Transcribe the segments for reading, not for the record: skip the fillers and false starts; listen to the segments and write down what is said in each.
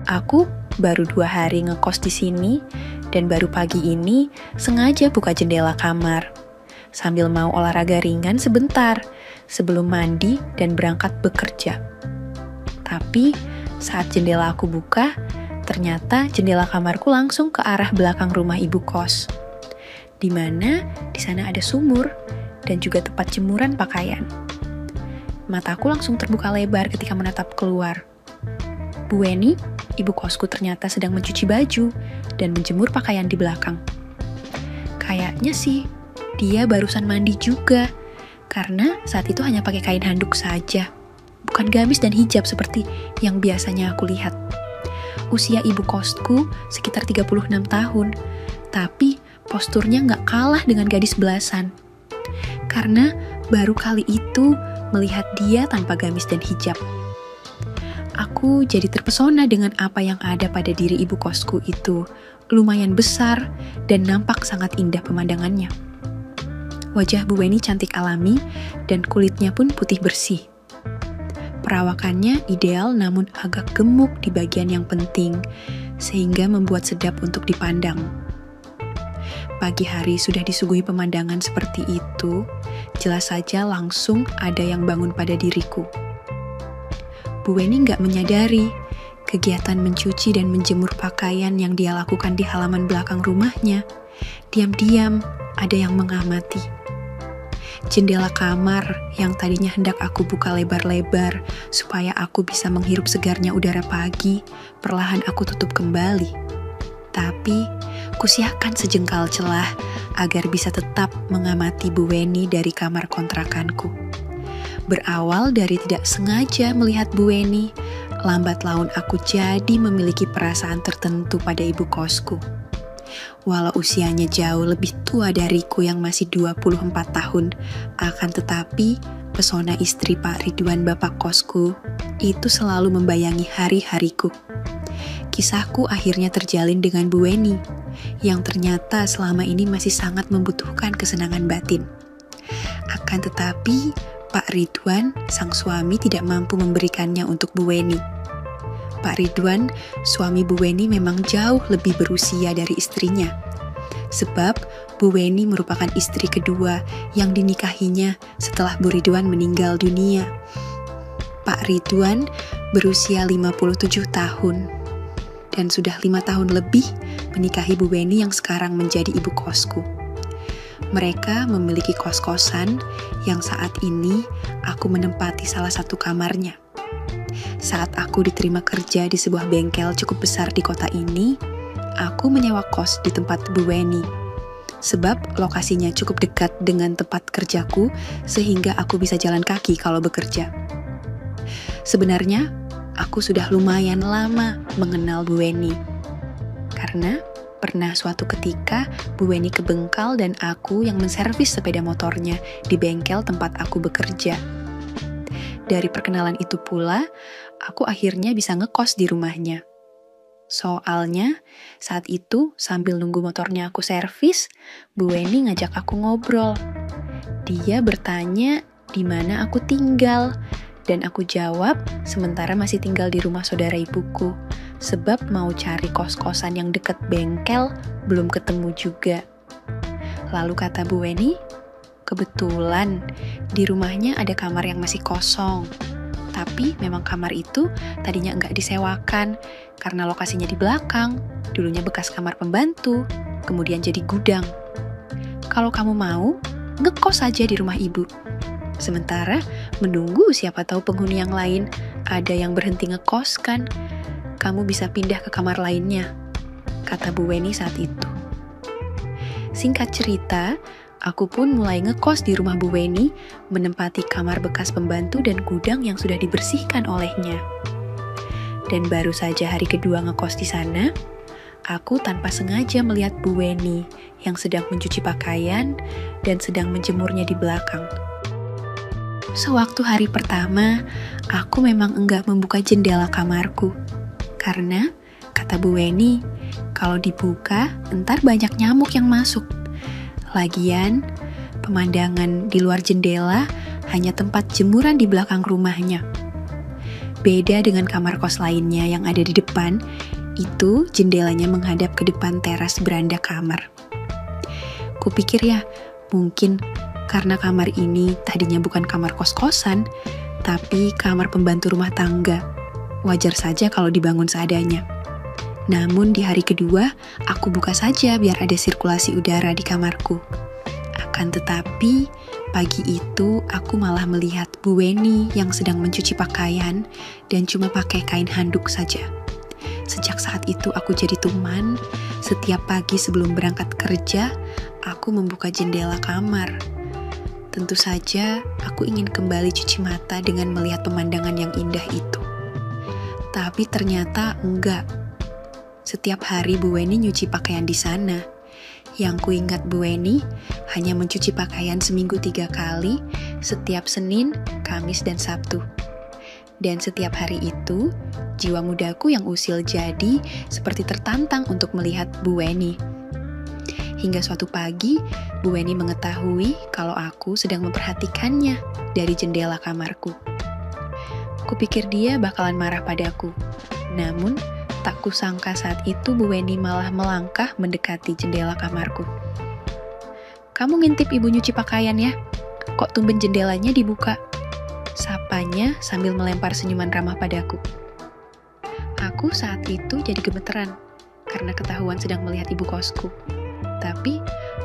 Aku baru 2 hari ngekos di sini, dan baru pagi ini sengaja buka jendela kamar, sambil mau olahraga ringan sebentar, sebelum mandi dan berangkat bekerja. Tapi, saat jendela aku buka, ternyata jendela kamarku langsung ke arah belakang rumah ibu kos, di mana di sana ada sumur, dan juga tempat jemuran pakaian. Mataku langsung terbuka lebar ketika menatap keluar. Bu Weni, ibu kosku ternyata sedang mencuci baju dan menjemur pakaian di belakang. Kayaknya sih, dia barusan mandi juga, karena saat itu hanya pakai kain handuk saja, bukan gamis dan hijab seperti yang biasanya aku lihat. Usia ibu kosku sekitar 36 tahun, tapi posturnya nggak kalah dengan gadis belasan. Karena baru kali itu melihat dia tanpa gamis dan hijab. Aku jadi terpesona dengan apa yang ada pada diri ibu kosku itu. Lumayan besar dan nampak sangat indah pemandangannya. Wajah Bu Weni cantik alami dan kulitnya pun putih bersih. Perawakannya ideal namun agak gemuk di bagian yang penting, sehingga membuat sedap untuk dipandang. Pagi hari sudah disuguhi pemandangan seperti itu, jelas saja langsung ada yang bangun pada diriku. Bu Weni nggak menyadari kegiatan mencuci dan menjemur pakaian yang dia lakukan di halaman belakang rumahnya. Diam-diam ada yang mengamati. Jendela kamar yang tadinya hendak aku buka lebar-lebar supaya aku bisa menghirup segarnya udara pagi, perlahan aku tutup kembali. Tapi, kusiapkan sejengkal celah agar bisa tetap mengamati Bu Weni dari kamar kontrakanku. Berawal dari tidak sengaja melihat Bu Weni, lambat laun aku jadi memiliki perasaan tertentu pada ibu kosku. Walau usianya jauh lebih tua dariku yang masih 24 tahun, akan tetapi pesona istri Pak Ridwan bapak kosku itu selalu membayangi hari-hariku. Kisahku akhirnya terjalin dengan Bu Weni, yang ternyata selama ini masih sangat membutuhkan kesenangan batin. Akan tetapi, Pak Ridwan, sang suami tidak mampu memberikannya untuk Bu Weni. Pak Ridwan, suami Bu Weni memang jauh lebih berusia dari istrinya. Sebab Bu Weni merupakan istri kedua yang dinikahinya setelah Bu Ridwan meninggal dunia. Pak Ridwan berusia 57 tahun dan sudah 5 tahun lebih menikahi Bu Weni yang sekarang menjadi ibu kosku. Mereka memiliki kos-kosan yang saat ini aku menempati salah satu kamarnya. Saat aku diterima kerja di sebuah bengkel cukup besar di kota ini, aku menyewa kos di tempat Bu Weni. Sebab lokasinya cukup dekat dengan tempat kerjaku, sehingga aku bisa jalan kaki kalau bekerja. Sebenarnya, aku sudah lumayan lama mengenal Bu Weni. Karena pernah suatu ketika Bu Weni ke Bengkal dan aku yang menservis sepeda motornya di bengkel tempat aku bekerja. Dari perkenalan itu pula, aku akhirnya bisa ngekos di rumahnya. Soalnya, saat itu sambil nunggu motornya aku servis, Bu Weni ngajak aku ngobrol. Dia bertanya di mana aku tinggal, dan aku jawab sementara masih tinggal di rumah saudara ibuku, sebab mau cari kos-kosan yang dekat bengkel belum ketemu juga. Lalu kata Bu Weni, kebetulan di rumahnya ada kamar yang masih kosong. Tapi memang kamar itu tadinya enggak disewakan karena lokasinya di belakang, dulunya bekas kamar pembantu, kemudian jadi gudang. Kalau kamu mau, ngekos saja di rumah ibu. Sementara menunggu siapa tahu penghuni yang lain ada yang berhenti ngekos kan, kamu bisa pindah ke kamar lainnya, kata Bu Weni saat itu. Singkat cerita, aku pun mulai ngekos di rumah Bu Weni, menempati kamar bekas pembantu dan gudang yang sudah dibersihkan olehnya. Dan baru saja hari kedua ngekos di sana, aku tanpa sengaja melihat Bu Weni yang sedang mencuci pakaian dan sedang menjemurnya di belakang. Sewaktu hari pertama, aku memang enggak membuka jendela kamarku. Karena, kata Bu Weni, kalau dibuka, entar banyak nyamuk yang masuk. Lagian, pemandangan di luar jendela hanya tempat jemuran di belakang rumahnya. Beda dengan kamar kos lainnya yang ada di depan, itu jendelanya menghadap ke depan teras beranda kamar. Kupikir ya, mungkin karena kamar ini tadinya bukan kamar kos-kosan, tapi kamar pembantu rumah tangga. Wajar saja kalau dibangun seadanya. Namun di hari kedua, aku buka saja biar ada sirkulasi udara di kamarku. Akan tetapi, pagi itu aku malah melihat Bu Weni yang sedang mencuci pakaian dan cuma pakai kain handuk saja. Sejak saat itu aku jadi tuman. Setiap pagi sebelum berangkat kerja, aku membuka jendela kamar. Tentu saja aku ingin kembali cuci mata dengan melihat pemandangan yang indah itu. Tapi ternyata enggak. Setiap hari Bu Weni nyuci pakaian di sana. Yang kuingat Bu Weni hanya mencuci pakaian seminggu 3 kali, setiap Senin, Kamis, dan Sabtu. Dan setiap hari itu, jiwa mudaku yang usil jadi seperti tertantang untuk melihat Bu Weni. Hingga suatu pagi, Bu Weni mengetahui kalau aku sedang memperhatikannya dari jendela kamarku. Kupikir dia bakalan marah padaku. Namun, tak kusangka saat itu Bu Weni malah melangkah mendekati jendela kamarku. "Kamu ngintip ibu nyuci pakaian ya? Kok tumben jendelanya dibuka?" Sapanya sambil melempar senyuman ramah padaku. Aku saat itu jadi gemeteran karena ketahuan sedang melihat ibu kosku. Tapi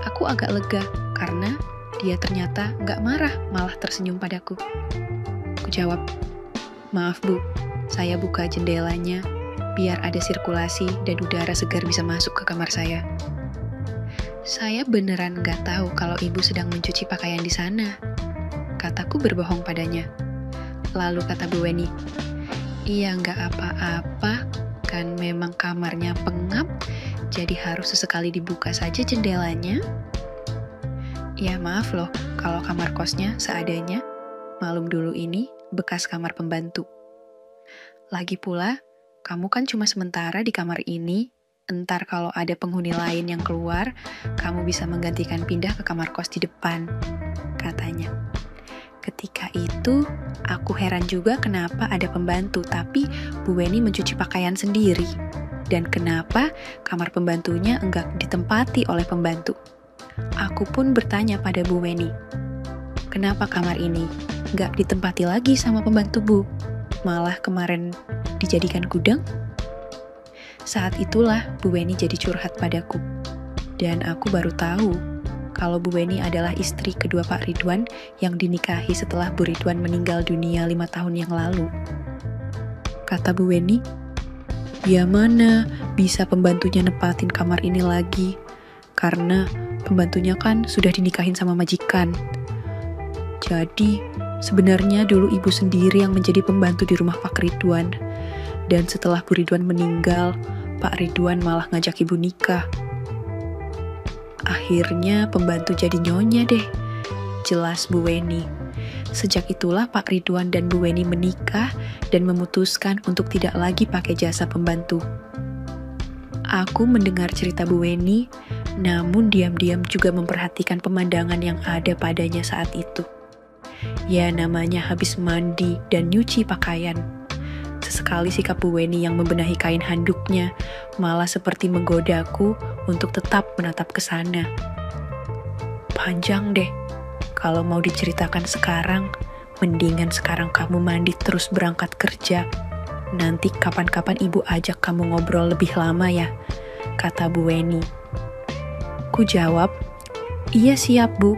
aku agak lega karena dia ternyata gak marah, malah tersenyum padaku. Aku jawab, "Maaf Bu, saya buka jendelanya biar ada sirkulasi dan udara segar bisa masuk ke kamar saya." "Saya beneran gak tahu kalau ibu sedang mencuci pakaian di sana," kataku berbohong padanya. Lalu kata Bu Weni, "Iya gak apa-apa, kan memang kamarnya pengap, jadi harus sesekali dibuka saja jendelanya." "Ya maaf loh, kalau kamar kosnya seadanya, malum dulu ini bekas kamar pembantu. Lagi pula, kamu kan cuma sementara di kamar ini, entar kalau ada penghuni lain yang keluar, kamu bisa menggantikan pindah ke kamar kos di depan," katanya. Ketika itu, aku heran juga kenapa ada pembantu, tapi Bu Weni mencuci pakaian sendiri. Dan kenapa kamar pembantunya enggak ditempati oleh pembantu. Aku pun bertanya pada Bu Weni, "Kenapa kamar ini enggak ditempati lagi sama pembantu Bu? Malah kemarin dijadikan gudang?" Saat itulah Bu Weni jadi curhat padaku. Dan aku baru tahu kalau Bu Weni adalah istri kedua Pak Ridwan yang dinikahi setelah Bu Ridwan meninggal dunia 5 tahun yang lalu. Kata Bu Weni, "Ya mana bisa pembantunya nempatin kamar ini lagi, karena pembantunya kan sudah dinikahin sama majikan. Jadi sebenarnya dulu ibu sendiri yang menjadi pembantu di rumah Pak Ridwan. Dan setelah Bu Ridwan meninggal, Pak Ridwan malah ngajak ibu nikah. Akhirnya pembantu jadi nyonya deh," jelas Bu Weni. Sejak itulah Pak Ridwan dan Bu Weni menikah dan memutuskan untuk tidak lagi pakai jasa pembantu. Aku mendengar cerita Bu Weni, namun diam-diam juga memperhatikan pemandangan yang ada padanya saat itu. Ya namanya habis mandi dan nyuci pakaian. Sesekali sikap Bu Weni yang membenahi kain handuknya malah seperti menggodaku untuk tetap menatap ke sana. Panjang deh, kalau mau diceritakan sekarang, mendingan sekarang kamu mandi terus berangkat kerja. Nanti kapan-kapan ibu ajak kamu ngobrol lebih lama ya, kata Bu Weni. Ku jawab, "Iya siap Bu.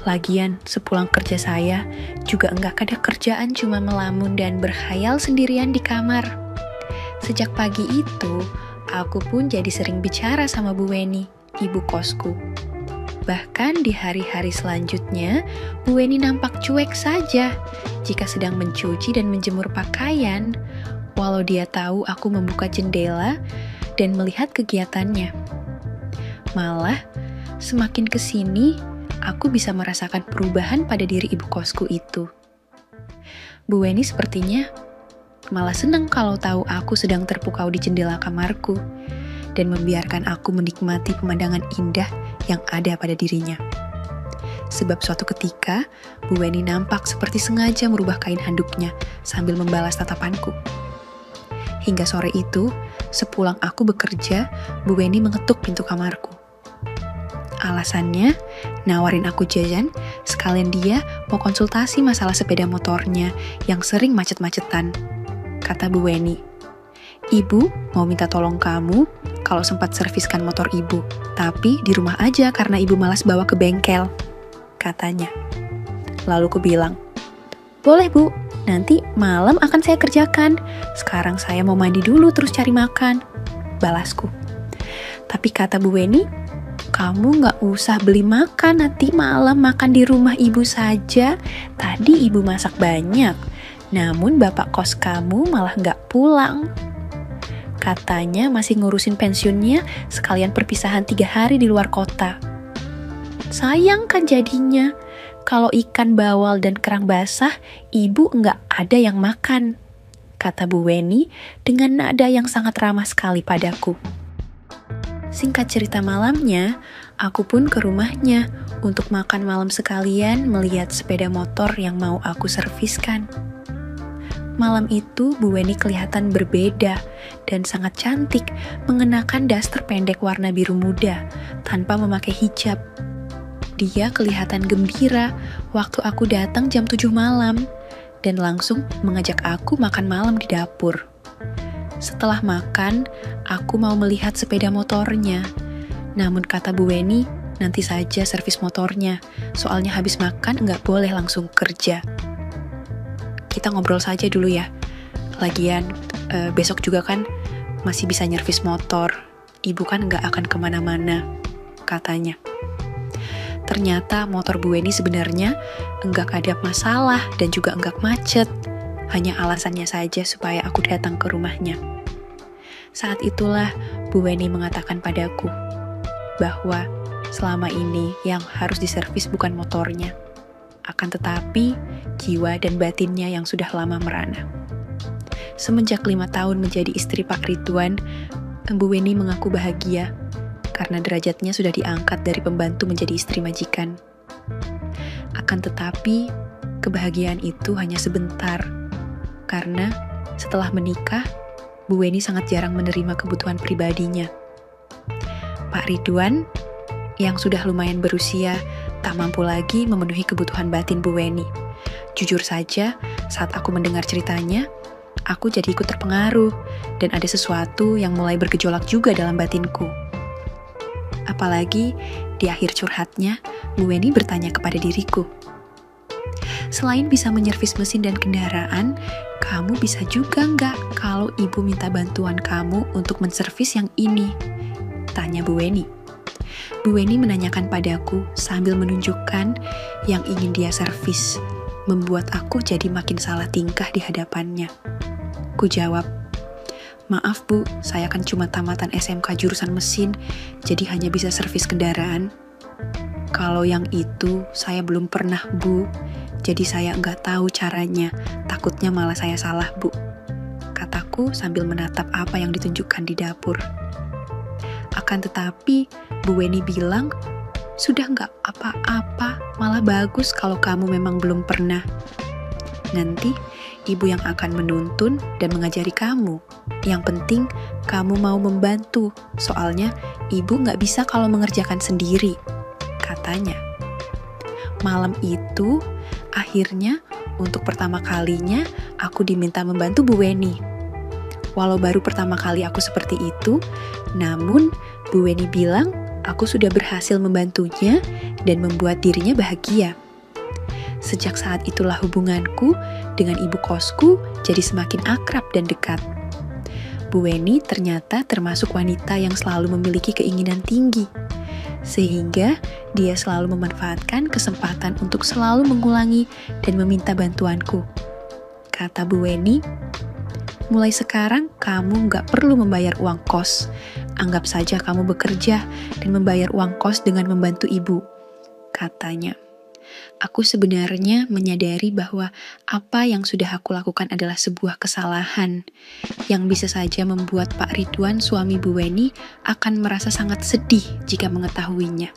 Lagian sepulang kerja saya juga enggak ada kerjaan, cuma melamun dan berkhayal sendirian di kamar." Sejak pagi itu, aku pun jadi sering bicara sama Bu Weni, ibu kosku. Bahkan di hari-hari selanjutnya, Bu Weni nampak cuek saja jika sedang mencuci dan menjemur pakaian, walau dia tahu aku membuka jendela dan melihat kegiatannya. Malah, semakin kesini, aku bisa merasakan perubahan pada diri ibu kosku itu. Bu Weni sepertinya malah senang kalau tahu aku sedang terpukau di jendela kamarku dan membiarkan aku menikmati pemandangan indah yang ada pada dirinya. sebab suatu ketika Bu Weni nampak seperti sengaja merubah kain handuknya sambil membalas tatapanku. Hingga sore itu, sepulang aku bekerja, Bu Weni mengetuk pintu kamarku. Alasannya, nawarin aku jajan, sekalian dia mau konsultasi masalah sepeda motornya yang sering macet-macetan. Kata Bu Weni, "Ibu mau minta tolong kamu kalau sempat serviskan motor ibu, tapi di rumah aja karena ibu malas bawa ke bengkel," katanya. Lalu ku bilang, "Boleh Bu, nanti malam akan saya kerjakan. Sekarang saya mau mandi dulu terus cari makan," balasku. Tapi kata Bu Weni, "Kamu gak usah beli makan, nanti malam makan di rumah ibu saja. Tadi ibu masak banyak, namun bapak kos kamu malah gak pulang. Katanya masih ngurusin pensiunnya sekalian perpisahan 3 hari di luar kota. Sayang kan jadinya, kalau ikan bawal dan kerang basah, ibu nggak ada yang makan," kata Bu Weni dengan nada yang sangat ramah sekali padaku. Singkat cerita malamnya, aku pun ke rumahnya untuk makan malam sekalian melihat sepeda motor yang mau aku serviskan. Malam itu Bu Weni kelihatan berbeda dan sangat cantik mengenakan daster pendek warna biru muda tanpa memakai hijab. Dia kelihatan gembira waktu aku datang jam 7 malam dan langsung mengajak aku makan malam di dapur. Setelah makan, aku mau melihat sepeda motornya. Namun kata Bu Weni, nanti saja servis motornya, soalnya habis makan nggak boleh langsung kerja. Kita ngobrol saja dulu ya. Lagian, besok juga kan masih bisa nyervis motor. Ibu kan nggak akan kemana-mana, katanya. Ternyata motor Bu Weni sebenarnya enggak ada masalah dan juga enggak macet. Hanya alasannya saja supaya aku datang ke rumahnya. Saat itulah Bu Weni mengatakan padaku bahwa selama ini yang harus diservis bukan motornya, akan tetapi jiwa dan batinnya yang sudah lama merana. Semenjak 5 tahun menjadi istri Pak Ridwan, Bu Weni mengaku bahagia karena derajatnya sudah diangkat dari pembantu menjadi istri majikan. Akan tetapi, kebahagiaan itu hanya sebentar, karena setelah menikah, Bu Weni sangat jarang menerima kebutuhan pribadinya. Pak Ridwan, yang sudah lumayan berusia, tak mampu lagi memenuhi kebutuhan batin Bu Weni. Jujur saja, saat aku mendengar ceritanya, aku jadi ikut terpengaruh, dan ada sesuatu yang mulai bergejolak juga dalam batinku. Apalagi di akhir curhatnya, Bu Weni bertanya kepada diriku, "Selain bisa menyervis mesin dan kendaraan, kamu bisa juga nggak kalau ibu minta bantuan kamu untuk menservis yang ini?" Tanya Bu Weni. Bu Weni menanyakan padaku sambil menunjukkan yang ingin dia servis, membuat aku jadi makin salah tingkah di hadapannya. Ku jawab, "Maaf Bu, saya kan cuma tamatan SMK jurusan mesin, jadi hanya bisa servis kendaraan." "Kalau yang itu saya belum pernah Bu, jadi saya nggak tahu caranya, takutnya malah saya salah Bu," kataku sambil menatap apa yang ditunjukkan di dapur. Akan tetapi Bu Weni bilang, "Sudah nggak apa-apa, malah bagus kalau kamu memang belum pernah. Nanti ibu yang akan menuntun dan mengajari kamu. Yang penting kamu mau membantu, soalnya ibu nggak bisa kalau mengerjakan sendiri," katanya. Malam itu, akhirnya untuk pertama kalinya aku diminta membantu Bu Weni. Walau baru pertama kali aku seperti itu, namun Bu Weni bilang aku sudah berhasil membantunya dan membuat dirinya bahagia. Sejak saat itulah hubunganku dengan ibu kosku jadi semakin akrab dan dekat. Bu Weni ternyata termasuk wanita yang selalu memiliki keinginan tinggi, sehingga dia selalu memanfaatkan kesempatan untuk selalu mengulangi dan meminta bantuanku. Kata Bu Weni, "Mulai sekarang kamu nggak perlu membayar uang kos. Anggap saja kamu bekerja dan membayar uang kos dengan membantu ibu," katanya. Aku sebenarnya menyadari bahwa apa yang sudah aku lakukan adalah sebuah kesalahan yang bisa saja membuat Pak Ridwan, suami Bu Weni, akan merasa sangat sedih jika mengetahuinya.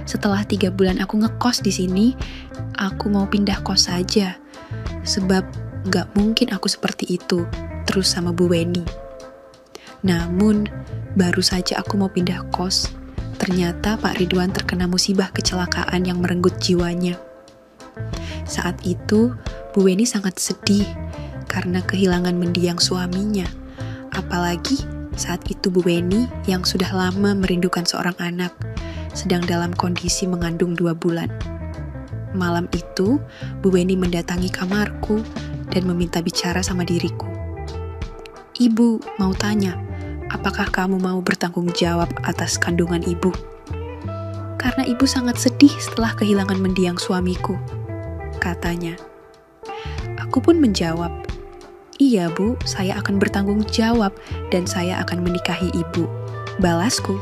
setelah 3 bulan aku ngekos di sini, aku mau pindah kos saja. Sebab gak mungkin aku seperti itu terus sama Bu Weni. Namun, baru saja aku mau pindah kos, ternyata Pak Ridwan terkena musibah kecelakaan yang merenggut jiwanya. Saat itu, Bu Weni sangat sedih karena kehilangan mendiang suaminya. Apalagi saat itu Bu Weni yang sudah lama merindukan seorang anak, sedang dalam kondisi mengandung 2 bulan. Malam itu, Bu Weni mendatangi kamarku dan meminta bicara sama diriku. Ibu mau tanya, apakah kamu mau bertanggung jawab atas kandungan ibu? Karena ibu sangat sedih setelah kehilangan mendiang suamiku, katanya. Aku pun menjawab, iya Bu, saya akan bertanggung jawab dan saya akan menikahi ibu, balasku.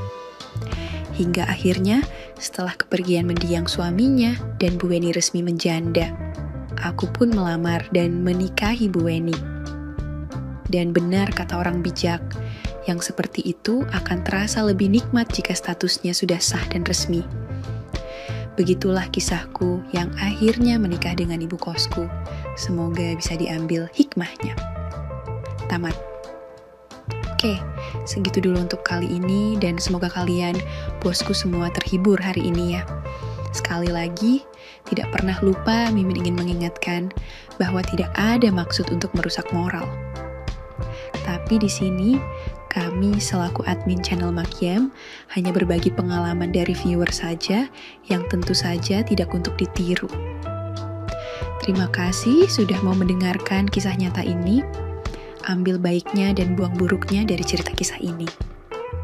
Hingga akhirnya setelah kepergian mendiang suaminya dan Bu Weni resmi menjanda, aku pun melamar dan menikahi Bu Weni. Dan benar kata orang bijak, yang seperti itu akan terasa lebih nikmat jika statusnya sudah sah dan resmi. Begitulah kisahku yang akhirnya menikah dengan ibu kosku. Semoga bisa diambil hikmahnya. Tamat. Oke, segitu dulu untuk kali ini dan semoga kalian, bosku semua terhibur hari ini ya. Sekali lagi, tidak pernah lupa Mimin ingin mengingatkan bahwa tidak ada maksud untuk merusak moral. Tapi di sini, kami selaku admin channel Makiam hanya berbagi pengalaman dari viewer saja yang tentu saja tidak untuk ditiru. Terima kasih sudah mau mendengarkan kisah nyata ini. Ambil baiknya dan buang buruknya dari cerita kisah ini.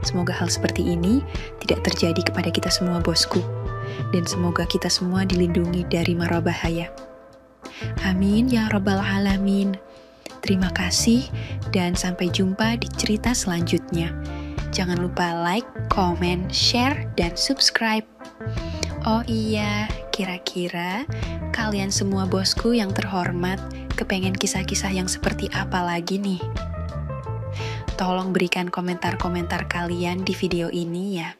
Semoga hal seperti ini tidak terjadi kepada kita semua bosku. Dan semoga kita semua dilindungi dari mara bahaya. Amin ya rabbal alamin. Terima kasih dan sampai jumpa di cerita selanjutnya. Jangan lupa like, comment, share, dan subscribe. Oh iya, kira-kira kalian semua bosku yang terhormat kepengen kisah-kisah yang seperti apa lagi nih? Tolong berikan komentar-komentar kalian di video ini ya.